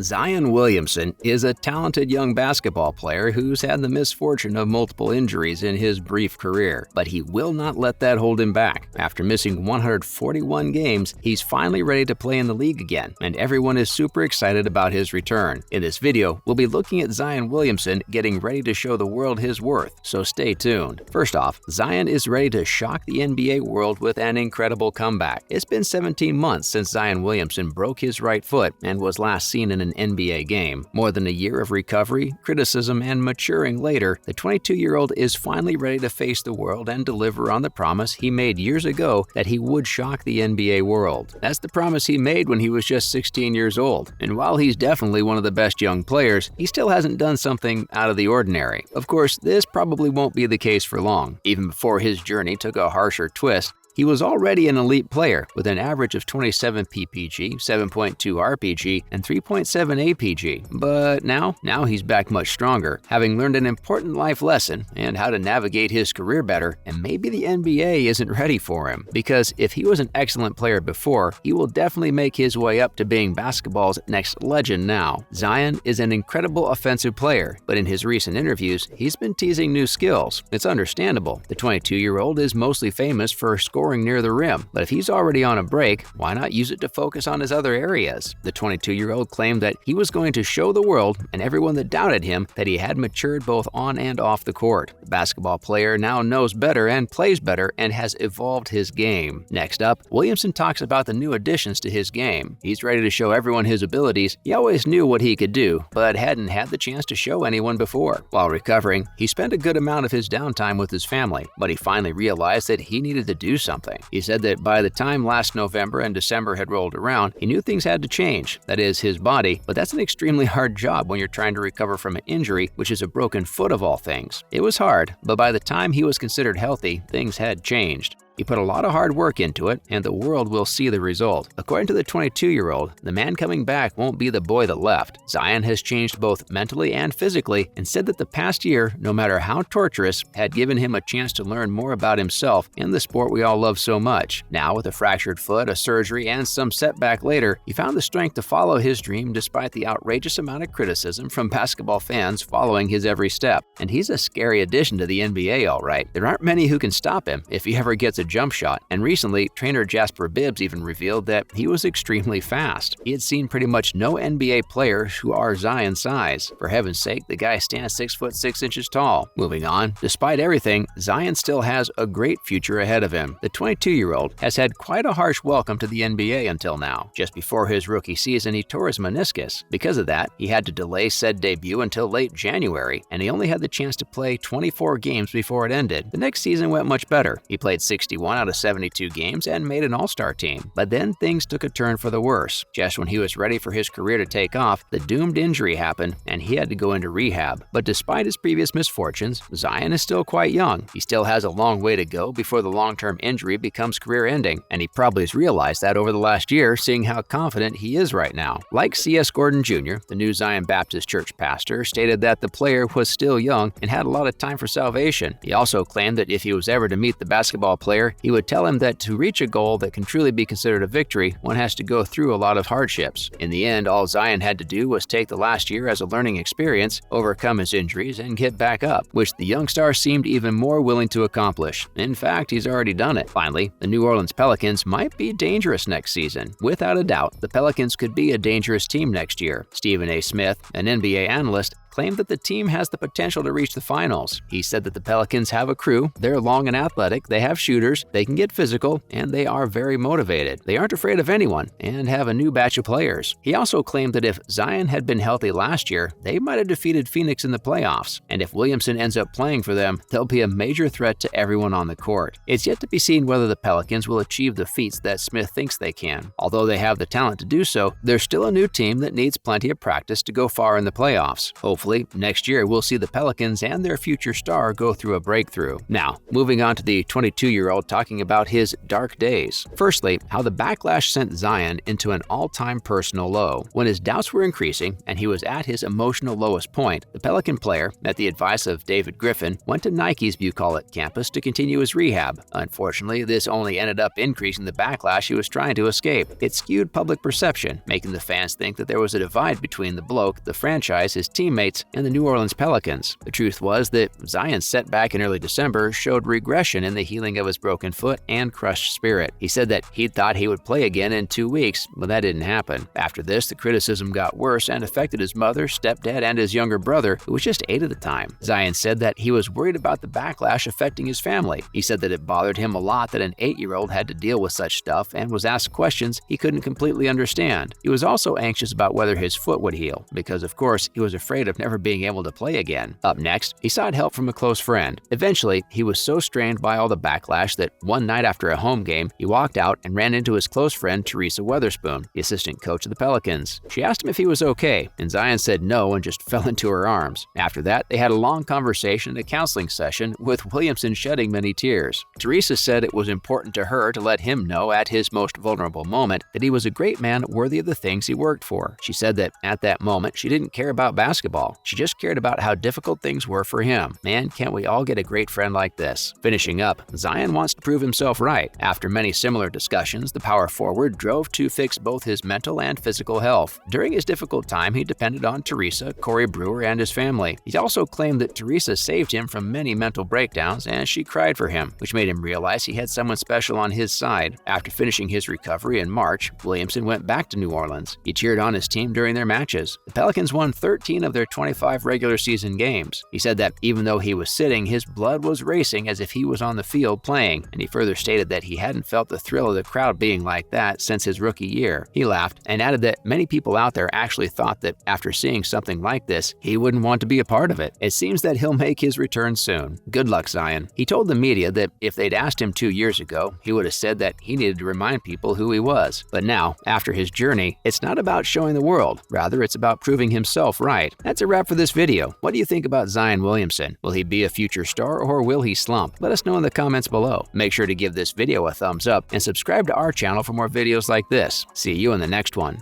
Zion Williamson is a talented young basketball player who's had the misfortune of multiple injuries in his brief career, but he will not let that hold him back. After missing 141 games, he's finally ready to play in the league again, and everyone is super excited about his return. In this video, we'll be looking at Zion Williamson getting ready to show the world his worth, so stay tuned. First off, Zion is ready to shock the NBA world with an incredible comeback. It's been 17 months since Zion Williamson broke his right foot and was last seen in an NBA game. More than a year of recovery, criticism, and maturing later, the 22-year-old is finally ready to face the world and deliver on the promise he made years ago that he would shock the NBA world. That's the promise he made when he was just 16 years old. And while he's definitely one of the best young players, he still hasn't done something out of the ordinary. Of course, this probably won't be the case for long. Even before his journey took a harsher twist, he was already an elite player with an average of 27 PPG, 7.2 RPG, and 3.7 APG. But now he's back much stronger, having learned an important life lesson and how to navigate his career better, and maybe the NBA isn't ready for him. Because if he was an excellent player before, he will definitely make his way up to being basketball's next legend now. Zion is an incredible offensive player, but in his recent interviews, he's been teasing new skills. It's understandable. The 22-year-old is mostly famous for scoring near the rim, but if he's already on a break, why not use it to focus on his other areas? The 22-year-old claimed that he was going to show the world and everyone that doubted him that he had matured both on and off the court. The basketball player now knows better and plays better and has evolved his game. Next up, Williamson talks about the new additions to his game. He's ready to show everyone his abilities. He always knew what he could do, but hadn't had the chance to show anyone before. While recovering, he spent a good amount of his downtime with his family, but he finally realized that he needed to do something. He said that by the time last November and December had rolled around, he knew things had to change, that is, his body, but that's an extremely hard job when you're trying to recover from an injury, which is a broken foot of all things. It was hard, but by the time he was considered healthy, things had changed. He put a lot of hard work into it, and the world will see the result. According to the 22-year-old, the man coming back won't be the boy that left. Zion has changed both mentally and physically, and said that the past year, no matter how torturous, had given him a chance to learn more about himself and the sport we all love so much. Now, with a fractured foot, a surgery, and some setback later, he found the strength to follow his dream despite the outrageous amount of criticism from basketball fans following his every step. And he's a scary addition to the NBA, all right. There aren't many who can stop him if he ever gets a jump shot, and recently, trainer Jasper Bibbs even revealed that he was extremely fast. He had seen pretty much no NBA players who are Zion's size. For heaven's sake, the guy stands 6'6" tall. Moving on, despite everything, Zion still has a great future ahead of him. The 22-year-old has had quite a harsh welcome to the NBA until now. Just before his rookie season, he tore his meniscus. Because of that, he had to delay said debut until late January, and he only had the chance to play 24 games before it ended. The next season went much better. He played 61 out of 72 games and made an all-star team. But then things took a turn for the worse. Just when he was ready for his career to take off, the doomed injury happened and he had to go into rehab. But despite his previous misfortunes, Zion is still quite young. He still has a long way to go before the long-term injury becomes career-ending, and he probably has realized that over the last year, seeing how confident he is right now. Like C.S. Gordon Jr., the new Zion Baptist Church pastor, stated that the player was still young and had a lot of time for salvation. He also claimed that if he was ever to meet the basketball player, he would tell him that to reach a goal that can truly be considered a victory, one has to go through a lot of hardships. In the end, all Zion had to do was take the last year as a learning experience, overcome his injuries, and get back up, which the young star seemed even more willing to accomplish. In fact, he's already done it. Finally, the New Orleans Pelicans might be dangerous next season. Without a doubt, the Pelicans could be a dangerous team next year. Stephen A. Smith, an NBA analyst, claimed that the team has the potential to reach the finals. He said that the Pelicans have a crew, they're long and athletic, they have shooters, they can get physical, and they are very motivated. They aren't afraid of anyone and have a new batch of players. He also claimed that if Zion had been healthy last year, they might have defeated Phoenix in the playoffs. And if Williamson ends up playing for them, they'll be a major threat to everyone on the court. It's yet to be seen whether the Pelicans will achieve the feats that Smith thinks they can. Although they have the talent to do so, they're still a new team that needs plenty of practice to go far in the playoffs. Hopefully, Hopefully, next year we'll see the Pelicans and their future star go through a breakthrough. Now, moving on to the 22-year-old talking about his dark days. Firstly, how the backlash sent Zion into an all-time personal low. When his doubts were increasing and he was at his emotional lowest point, the Pelican player, at the advice of David Griffin, went to Nike's Bucolic campus to continue his rehab. Unfortunately, this only ended up increasing the backlash he was trying to escape. It skewed public perception, making the fans think that there was a divide between the bloke, the franchise, his teammates, and the New Orleans Pelicans. The truth was that Zion's setback in early December showed regression in the healing of his broken foot and crushed spirit. He said that he'd thought he would play again in 2 weeks, but that didn't happen. After this, the criticism got worse and affected his mother, stepdad, and his younger brother, who was just 8 at the time. Zion said that he was worried about the backlash affecting his family. He said that it bothered him a lot that an 8-year-old had to deal with such stuff and was asked questions he couldn't completely understand. He was also anxious about whether his foot would heal, because of course he was afraid of never being able to play again. Up next, he sought help from a close friend. Eventually, he was so strained by all the backlash that one night after a home game, he walked out and ran into his close friend Teresa Weatherspoon, the assistant coach of the Pelicans. She asked him if he was okay, and Zion said no and just fell into her arms. After that, they had a long conversation and a counseling session, with Williamson shedding many tears. Teresa said it was important to her to let him know at his most vulnerable moment that he was a great man worthy of the things he worked for. She said that at that moment, she didn't care about basketball. She just cared about how difficult things were for him. Man, can't we all get a great friend like this? Finishing up, Zion wants to prove himself right. After many similar discussions, the power forward drove to fix both his mental and physical health. During his difficult time, he depended on Teresa, Corey Brewer, and his family. He also claimed that Teresa saved him from many mental breakdowns, and she cried for him, which made him realize he had someone special on his side. After finishing his recovery in March, Williamson went back to New Orleans. He cheered on his team during their matches. The Pelicans won 13 of their 25 regular season games. He said that even though he was sitting, his blood was racing as if he was on the field playing, and he further stated that he hadn't felt the thrill of the crowd being like that since his rookie year. He laughed and added that many people out there actually thought that after seeing something like this, he wouldn't want to be a part of it. It seems that he'll make his return soon. Good luck, Zion. He told the media that if they'd asked him 2 years ago, he would have said that he needed to remind people who he was. But now, after his journey, it's not about showing the world. Rather, it's about proving himself right. That's a wrap for this video. What do you think about Zion Williamson? Will he be a future star or will he slump? Let us know in the comments below. Make sure to give this video a thumbs up and subscribe to our channel for more videos like this. See you in the next one.